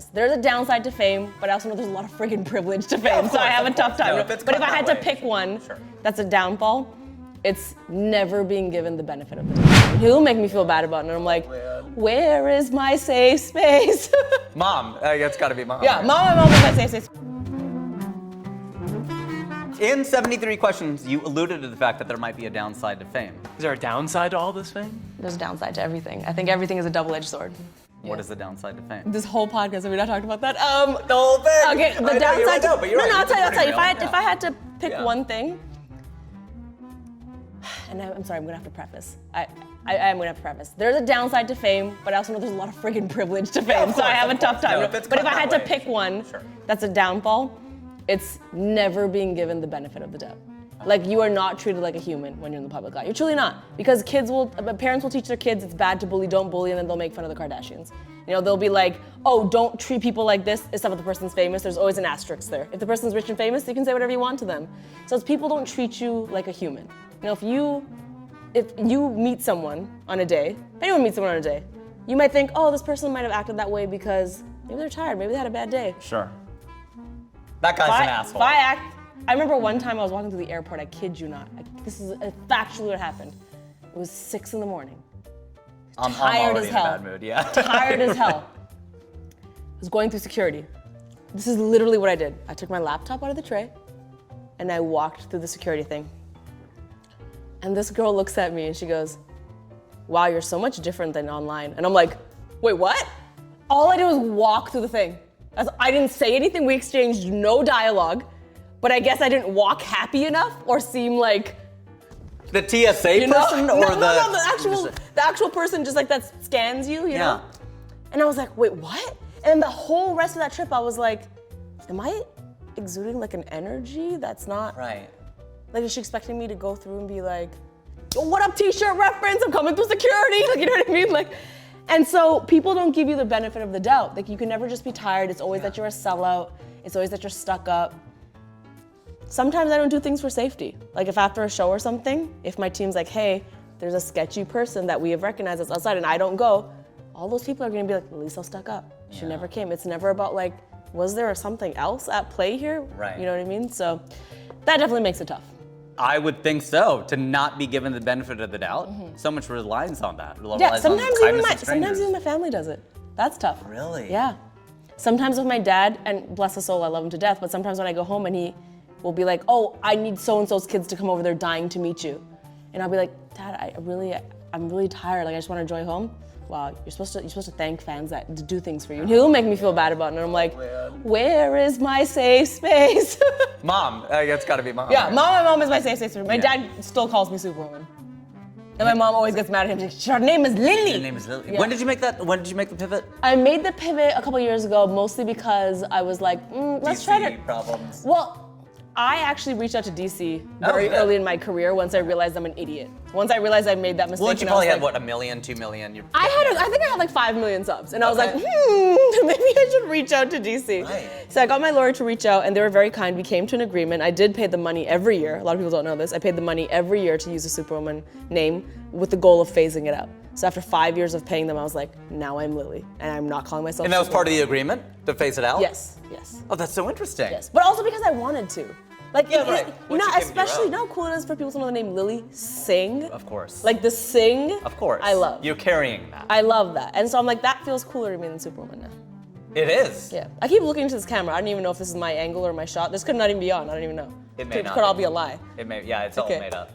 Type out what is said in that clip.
There's a downside to fame, but I also know there's a lot of friggin' privilege to fame, so I have a tough time. No, but if I had to pick one that's a downfall, it's never being given the benefit of the doubt. He'll make me feel bad about it, and I'm like, where is my safe space? Mom, it's gotta be mom. Yeah, mom is my safe space. In 73 questions, you alluded to the fact that there might be a downside to fame. Is there a downside to all this fame? There's a downside to everything. I think everything is a double-edged sword. What is the downside to fame? This whole podcast, have we not talked about that? The whole thing. Okay, the downside. I'll tell you. If I had to pick one thing, and I'm sorry, I'm gonna have to preface. I am gonna have to preface. There's a downside to fame, but I also know there's a lot of friggin' privilege to fame, so I have a tough time. But if I had to pick one that's a downfall, it's never being given the benefit of the doubt. Like, you are not treated like a human when you're in the public eye. You're truly not. Because parents will teach their kids it's bad to bully, don't bully, and then they'll make fun of the Kardashians. You know, they'll be like, oh, don't treat people like this, except if the person's famous. There's always an asterisk there. If the person's rich and famous, you can say whatever you want to them. So it's people don't treat you like a human. You know, if you meet someone on a day, if anyone meets someone on a day, you might think, oh, this person might have acted that way because maybe they're tired, maybe they had a bad day. Sure. That guy's an asshole. I remember one time I was walking through the airport, I kid you not. This is factually what happened. It was 6 in the morning. I'm tired already as hell. in a bad mood, yeah. Tired as hell. I was going through security. This is literally what I did. I took my laptop out of the tray and I walked through the security thing. And this girl looks at me and she goes, wow, you're so much different than online. And I'm like, wait, what? All I did was walk through the thing. I didn't say anything, we exchanged no dialogue. But I guess I didn't walk happy enough or seem like the TSA person or the actual person just like that scans you, you know? And I was like, wait, what? And the whole rest of that trip I was like, am I exuding like an energy that's not right? Like, is she expecting me to go through and be like, yo, what up, t-shirt reference? I'm coming through security. Like, you know what I mean? Like, and so people don't give you the benefit of the doubt. Like, you can never just be tired. It's always that you're a sellout. It's always that you're stuck up. Sometimes I don't do things for safety. Like, if after a show or something, if my team's like, hey, there's a sketchy person that we have recognized that's outside and I don't go, all those people are gonna be like, Lisa stuck up. She never came. It's never about like, was there something else at play here? Right. You know what I mean? So that definitely makes it tough. I would think so, to not be given the benefit of the doubt. So much reliance on that. Yeah, sometimes even my family does it. That's tough. Really? Yeah. Sometimes with my dad, and bless his soul, I love him to death, but sometimes when I go home and he will be like, oh, I need so-and-so's kids to come over, they're dying to meet you. And I'll be like, Dad, I'm really tired, like I just want to enjoy home. Wow, you're supposed to thank fans that do things for you. And he'll make me feel bad about it, and I'm like, where is my safe space? Mom, it's gotta be mom. Yeah, my mom is my safe space. My dad still calls me Superwoman. And my mom always gets mad at him. Her name is Lilly. Her name is Lilly. Yeah. When did you make that? When did you make the pivot? I made the pivot a couple years ago, mostly because I was like, let's try to. Problems. Well, I actually reached out to DC very early in my career once I realized I'm an idiot. Once I realized I made that mistake. Well, you probably had, what, 1 million, 2 million? I think I had like 5 million subs. And I was like, maybe I should reach out to DC. Right. So I got my lawyer to reach out and they were very kind. We came to an agreement. I did pay the money every year. A lot of people don't know this. I paid the money every year to use the Superwoman name with the goal of phasing it out. So after 5 years of paying them, I was like, now I'm Lilly. And I'm not calling myself And that was Superwoman. part of the agreement, to phase it out? Yes. Oh, that's so interesting. Yes, but also because I wanted to. Like, Yeah, right. you know, Once you came to your especially, own. you know how cool it is for people to know the name Lilly Singh? Of course. Like the Singh? Of course. I love. You're carrying that. I love that. And so I'm like, that feels cooler to me than Superwoman now. It is. Yeah. I keep looking into this camera. I don't even know if this is my angle or my shot. This could not even be on. I don't even know. It may not could all be. be a lie. It may, yeah, it's all Okay. made up.